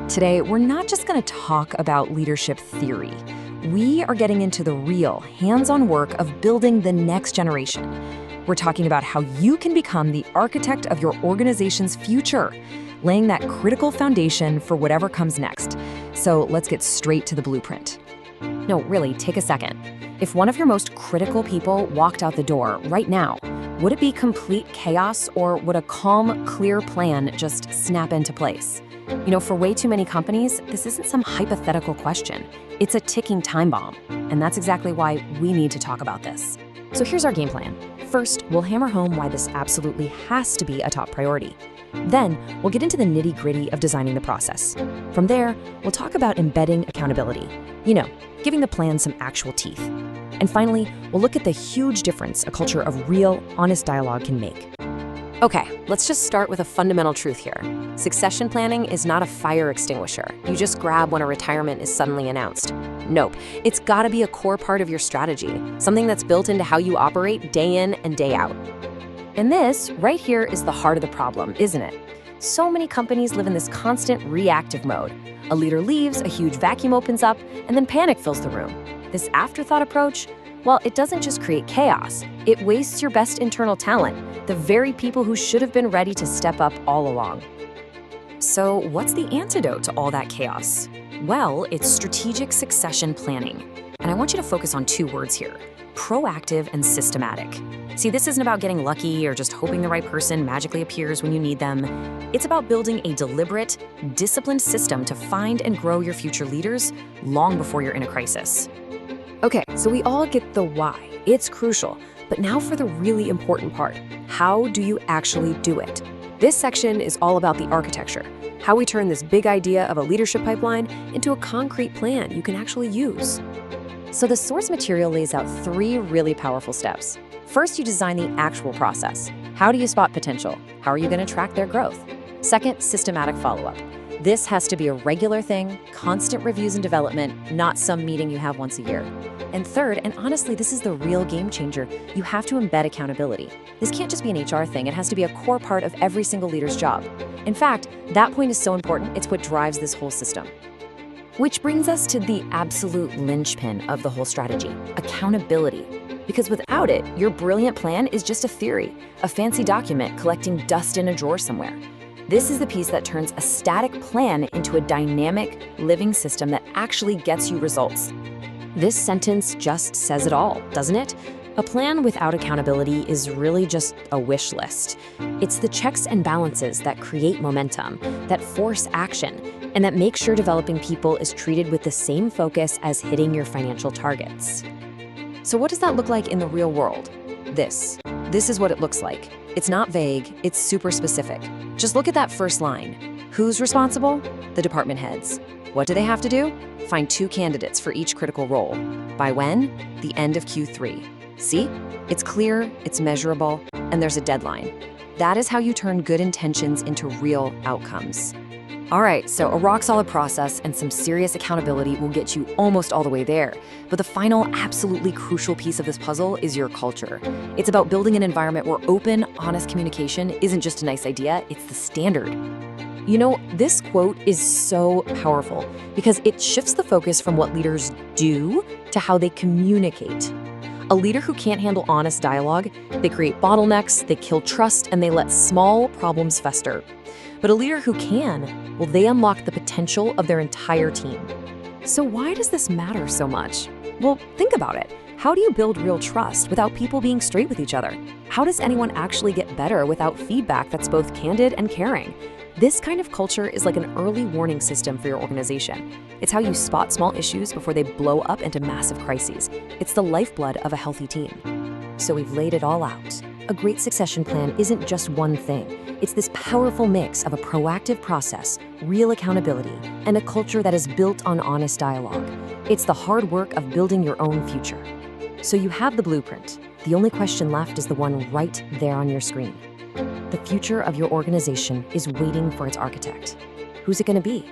Today, we're not just going to talk about leadership theory. We are getting into the real, hands-on work of building the next generation. We're talking about how you can become the architect of your organization's future, laying that critical foundation for whatever comes next. So let's get straight to the blueprint. No, really, take a second. If one of your most critical people walked out the door right now, would it be complete chaos, or would a calm, clear plan just snap into place? For way too many companies, this isn't some hypothetical question. It's a ticking time bomb. And that's exactly why we need to talk about this. So here's our game plan. First, we'll hammer home why this absolutely has to be a top priority. Then, we'll get into the nitty-gritty of designing the process. From there, we'll talk about embedding accountability. Giving the plan some actual teeth. And finally, we'll look at the huge difference a culture of real, honest dialogue can make. Okay, let's just start with a fundamental truth here. Succession planning is not a fire extinguisher you just grab when a retirement is suddenly announced. Nope, it's gotta be a core part of your strategy, something that's built into how you operate day in and day out. And this, right here, is the heart of the problem, isn't it? So many companies live in this constant reactive mode. A leader leaves, a huge vacuum opens up, and then panic fills the room. This afterthought approach, well, it doesn't just create chaos, it wastes your best internal talent, the very people who should have been ready to step up all along. So what's the antidote to all that chaos? Well, it's strategic succession planning. And I want you to focus on two words here: proactive and systematic. See, this isn't about getting lucky or just hoping the right person magically appears when you need them. It's about building a deliberate, disciplined system to find and grow your future leaders long before you're in a crisis. Okay, so we all get the why. It's crucial. But now for the really important part. How do you actually do it? This section is all about the architecture, how we turn this big idea of a leadership pipeline into a concrete plan you can actually use. So the source material lays out three really powerful steps. First, you design the actual process. How do you spot potential? How are you going to track their growth? Second, systematic follow-up. This has to be a regular thing, constant reviews and development, not some meeting you have once a year. And third, and honestly, this is the real game changer, you have to embed accountability. This can't just be an HR thing, it has to be a core part of every single leader's job. In fact, that point is so important, it's what drives this whole system. Which brings us to the absolute linchpin of the whole strategy: accountability. Because without it, your brilliant plan is just a theory, a fancy document collecting dust in a drawer somewhere. This is the piece that turns a static plan into a dynamic, living system that actually gets you results. This sentence just says it all, doesn't it? A plan without accountability is really just a wish list. It's the checks and balances that create momentum, that force action, and that make sure developing people is treated with the same focus as hitting your financial targets. So what does that look like in the real world? This is what it looks like. It's not vague, it's super specific. Just look at that first line. Who's responsible? The department heads. What do they have to do? Find 2 candidates for each critical role. By when? The end of Q3. See? It's clear, it's measurable, and there's a deadline. That is how you turn good intentions into real outcomes. All right, so a rock-solid process and some serious accountability will get you almost all the way there. But the final, absolutely crucial piece of this puzzle is your culture. It's about building an environment where open, honest communication isn't just a nice idea, it's the standard. This quote is so powerful because it shifts the focus from what leaders do to how they communicate. A leader who can't handle honest dialogue, they create bottlenecks, they kill trust, and they let small problems fester. But a leader who can, well, they unlock the potential of their entire team. So why does this matter so much? Well, think about it. How do you build real trust without people being straight with each other? How does anyone actually get better without feedback that's both candid and caring? This kind of culture is like an early warning system for your organization. It's how you spot small issues before they blow up into massive crises. It's the lifeblood of a healthy team. So we've laid it all out. A great succession plan isn't just one thing. It's this powerful mix of a proactive process, real accountability, and a culture that is built on honest dialogue. It's the hard work of building your own future. So you have the blueprint. The only question left is the one right there on your screen. The future of your organization is waiting for its architect. Who's it going to be?